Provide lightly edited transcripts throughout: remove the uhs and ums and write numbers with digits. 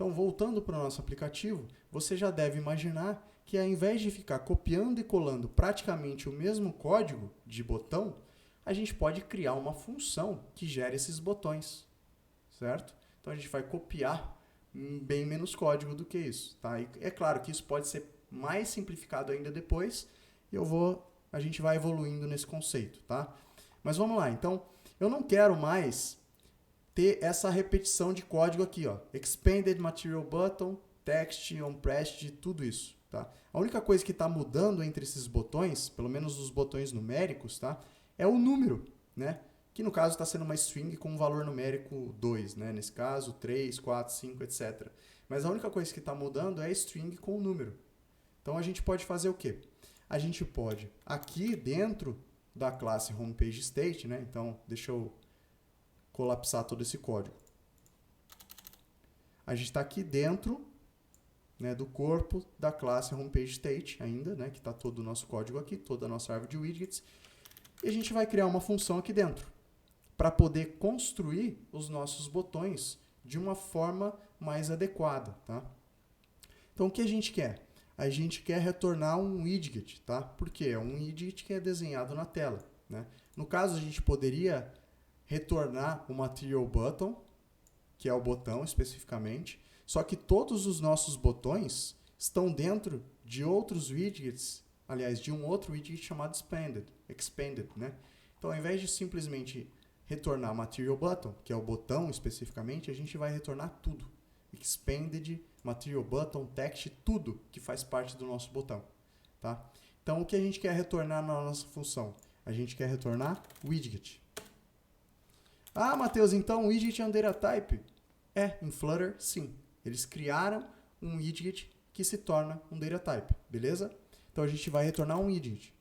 Então, voltando para o nosso aplicativo, você já deve imaginar que ao invés de ficar copiando e colando praticamente o mesmo código de botão, a gente pode criar uma função que gere esses botões, certo? Então, a gente vai copiar bem menos código do que isso, tá? E é claro que isso pode ser mais simplificado ainda depois, e a gente vai evoluindo nesse conceito, tá? Mas vamos lá, então, eu não quero mais ter essa repetição de código aqui, ó, expanded material button, text, onPressed, tudo isso, tá? A única coisa que está mudando entre esses botões, pelo menos os botões numéricos, tá? É o número, né? Que no caso está sendo uma string com um valor numérico 2, né? Nesse caso, 3, 4, 5, etc. Mas a única coisa que está mudando é a string com o número. Então a gente pode fazer o quê? A gente pode, aqui dentro da classe HomePageState, né? Então, deixa eu colapsar todo esse código. A gente está aqui dentro, né, do corpo da classe HomePageState ainda, né, que está todo o nosso código aqui, toda a nossa árvore de widgets. E a gente vai criar uma função aqui dentro, para poder construir os nossos botões de uma forma mais adequada, tá? Então, o que a gente quer? A gente quer retornar um widget, tá? Por quê? É um widget que é desenhado na tela, né? No caso, a gente poderia retornar o material button, que é o botão especificamente, só que todos os nossos botões estão dentro de outros widgets, aliás, de um outro widget chamado expanded, né? Então, ao invés de simplesmente retornar material button, que é o botão especificamente, a gente vai retornar tudo. Expanded, material button, text, tudo que faz parte do nosso botão, tá? Então, o que a gente quer retornar na nossa função? A gente quer retornar widget. Ah, Matheus, então o widget é um data type? Em Flutter, sim. Eles criaram um widget que se torna um data type, beleza? Então, a gente vai retornar um widget.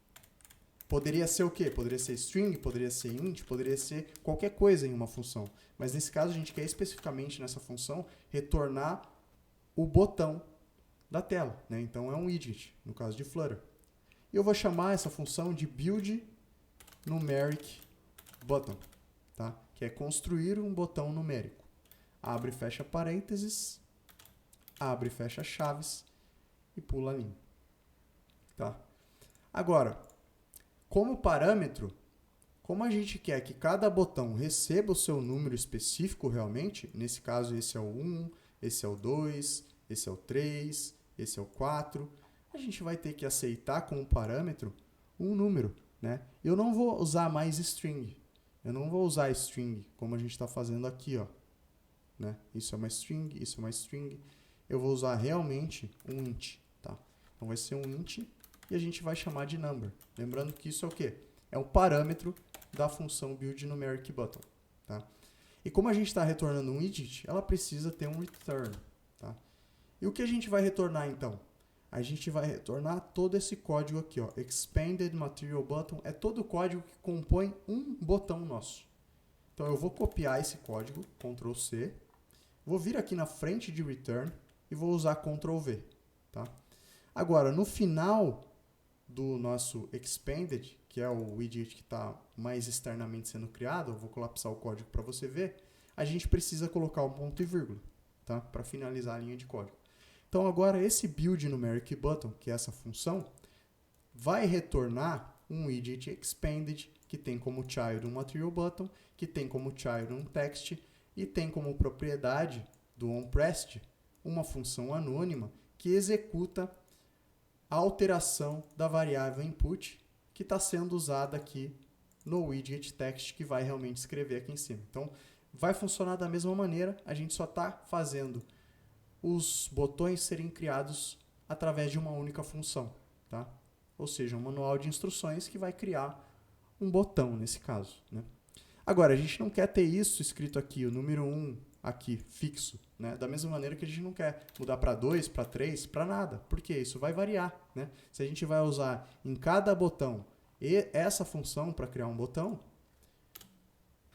Poderia ser o quê? Poderia ser string, poderia ser int, poderia ser qualquer coisa em uma função. Mas nesse caso, a gente quer especificamente nessa função retornar o botão da tela, né? Então, é um widget, no caso de Flutter. E eu vou chamar essa função de buildNumericButton, tá? Que é construir um botão numérico. Abre e fecha parênteses, abre e fecha chaves e pula a linha. Tá? Agora, como parâmetro, como a gente quer que cada botão receba o seu número específico realmente, nesse caso esse é o 1, esse é o 2, esse é o 3, esse é o 4, a gente vai ter que aceitar como parâmetro um número, né? Eu não vou usar mais string. Eu não vou usar string, como a gente está fazendo aqui, ó. Né? Isso é uma string, isso é uma string. Eu vou usar realmente um int, tá? Então vai ser um int e a gente vai chamar de number. Lembrando que isso é o quê? É o parâmetro da função buildNumericButton, tá? E como a gente está retornando um widget, ela precisa ter um return, tá? E o que a gente vai retornar então? A gente vai retornar todo esse código aqui, ó, expanded material button, é todo o código que compõe um botão nosso. Então eu vou copiar esse código, Ctrl C, vou vir aqui na frente de return e vou usar Ctrl V, tá? Agora, no final do nosso expanded, que é o widget que está mais externamente sendo criado, eu vou colapsar o código para você ver, a gente precisa colocar um ponto e vírgula, tá? Para finalizar a linha de código. Então, agora, esse buildNumericButton, que é essa função, vai retornar um widget expanded, que tem como child um material button, que tem como child um text, e tem como propriedade do onPressed uma função anônima que executa a alteração da variável input que está sendo usada aqui no widget text que vai realmente escrever aqui em cima. Então, vai funcionar da mesma maneira, a gente só está fazendo os botões serem criados através de uma única função, tá? Ou seja, um manual de instruções que vai criar um botão nesse caso, né? Agora, a gente não quer ter isso escrito aqui, o número 1 aqui, fixo, né? Da mesma maneira que a gente não quer mudar para 2, para 3, para nada. Por quê? Isso vai variar, né? Se a gente vai usar em cada botão essa função para criar um botão,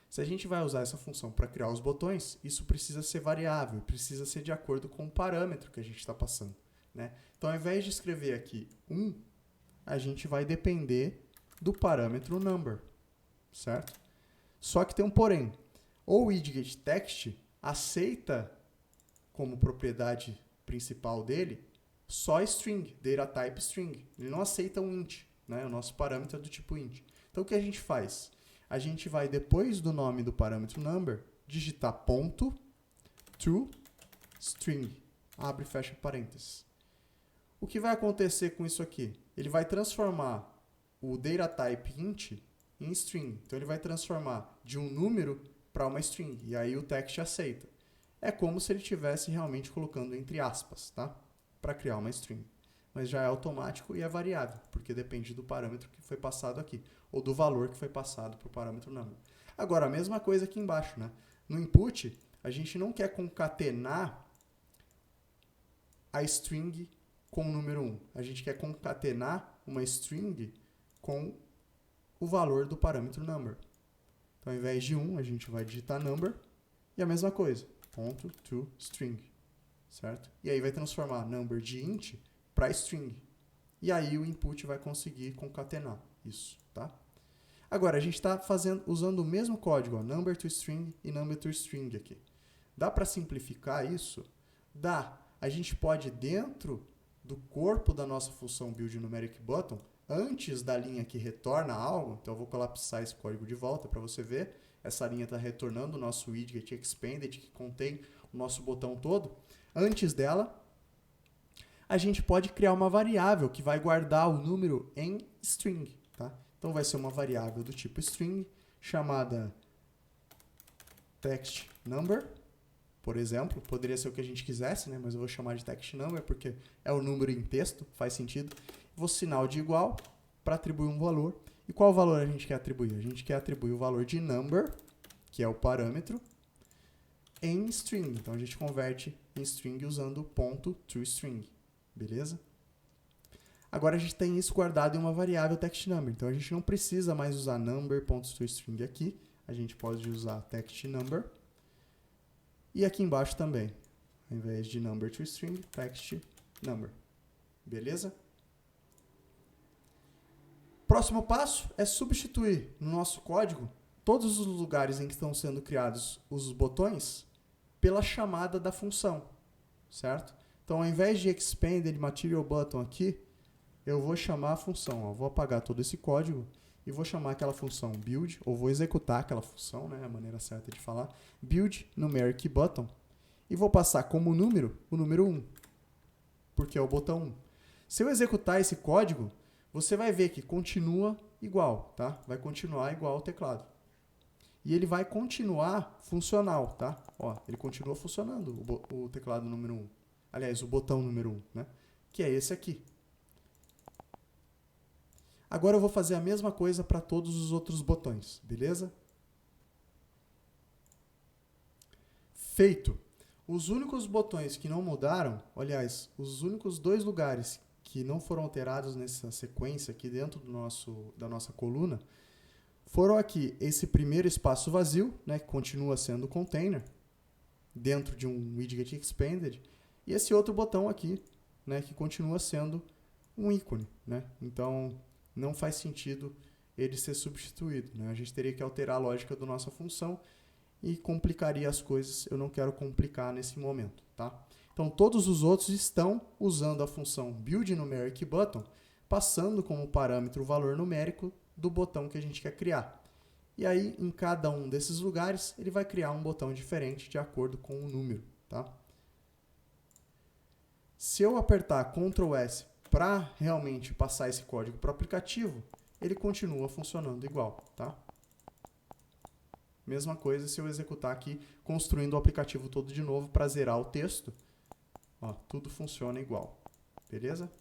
se a gente vai usar essa função para criar os botões, isso precisa ser variável, precisa ser de acordo com o parâmetro que a gente está passando, né? Então, ao invés de escrever aqui 1, a gente vai depender do parâmetro number, certo? Só que tem um porém. O widget text aceita como propriedade principal dele só string, data type string. Ele não aceita um int, né? O nosso parâmetro é do tipo int. Então, o que a gente faz? A gente vai, depois do nome do parâmetro number, digitar ponto to string, abre e fecha parênteses. O que vai acontecer com isso aqui? Ele vai transformar o data type int em string. Então, ele vai transformar de um número para uma string. E aí o text aceita. É como se ele estivesse realmente colocando entre aspas, tá? Para criar uma string. Mas já é automático e é variável, porque depende do parâmetro que foi passado aqui, ou do valor que foi passado para o parâmetro number. Agora, a mesma coisa aqui embaixo, né? No input, a gente não quer concatenar a string com o número 1. A gente quer concatenar uma string com o valor do parâmetro number. Então, ao invés de 1, a gente vai digitar number, e a mesma coisa, ponto to string, certo? E aí vai transformar number de int para string. E aí o input vai conseguir concatenar isso, tá? Agora, a gente está usando o mesmo código, ó, number to string e number to string aqui. Dá para simplificar isso? Dá. A gente pode, dentro do corpo da nossa função buildNumericButton, antes da linha que retorna algo, então eu vou colapsar esse código de volta para você ver, essa linha está retornando o nosso widget expanded, que contém o nosso botão todo. Antes dela, a gente pode criar uma variável que vai guardar o número em string, tá? Então vai ser uma variável do tipo string, chamada textNumber, por exemplo. Poderia ser o que a gente quisesse, né? Mas eu vou chamar de textNumber porque é o número em texto, faz sentido. Vou sinal de igual para atribuir um valor. E qual valor a gente quer atribuir? A gente quer atribuir o valor de number, que é o parâmetro, em string. Então a gente converte em string usando o ponto toString. Beleza? Agora a gente tem isso guardado em uma variável textNumber. Então a gente não precisa mais usar number.toString aqui. A gente pode usar textNumber. E aqui embaixo também. Ao invés de number to string, textNumber. Beleza? Próximo passo é substituir no nosso código todos os lugares em que estão sendo criados os botões pela chamada da função, certo? Então, ao invés de expanded material button aqui, eu vou chamar a função, ó, vou apagar todo esse código e vou chamar aquela função build, ou vou executar aquela função, né, a maneira certa de falar, build numeric button, e vou passar como número o número 1, porque é o botão 1. Se eu executar esse código, você vai ver que continua igual, tá? Vai continuar igual ao teclado. E ele vai continuar funcional, tá? Ó, ele continua funcionando, o teclado número 1. Aliás, o botão número 1, né? Que é esse aqui. Agora eu vou fazer a mesma coisa para todos os outros botões, beleza? Feito. Os únicos botões que não mudaram, aliás, os únicos 2 lugares que não foram alterados nessa sequência aqui dentro da nossa coluna, foram aqui esse primeiro espaço vazio, né, que continua sendo container, dentro de um widget expanded, e esse outro botão aqui, né, que continua sendo um ícone, né? Então, não faz sentido ele ser substituído, né? A gente teria que alterar a lógica da nossa função e complicaria as coisas. Eu não quero complicar nesse momento, tá? Então, todos os outros estão usando a função buildNumericButton, passando como parâmetro o valor numérico do botão que a gente quer criar. E aí, em cada um desses lugares, ele vai criar um botão diferente de acordo com o número, tá? Se eu apertar Ctrl S para realmente passar esse código para o aplicativo, ele continua funcionando igual, tá? Mesma coisa se eu executar aqui, construindo o aplicativo todo de novo para zerar o texto. Ó, tudo funciona igual, beleza?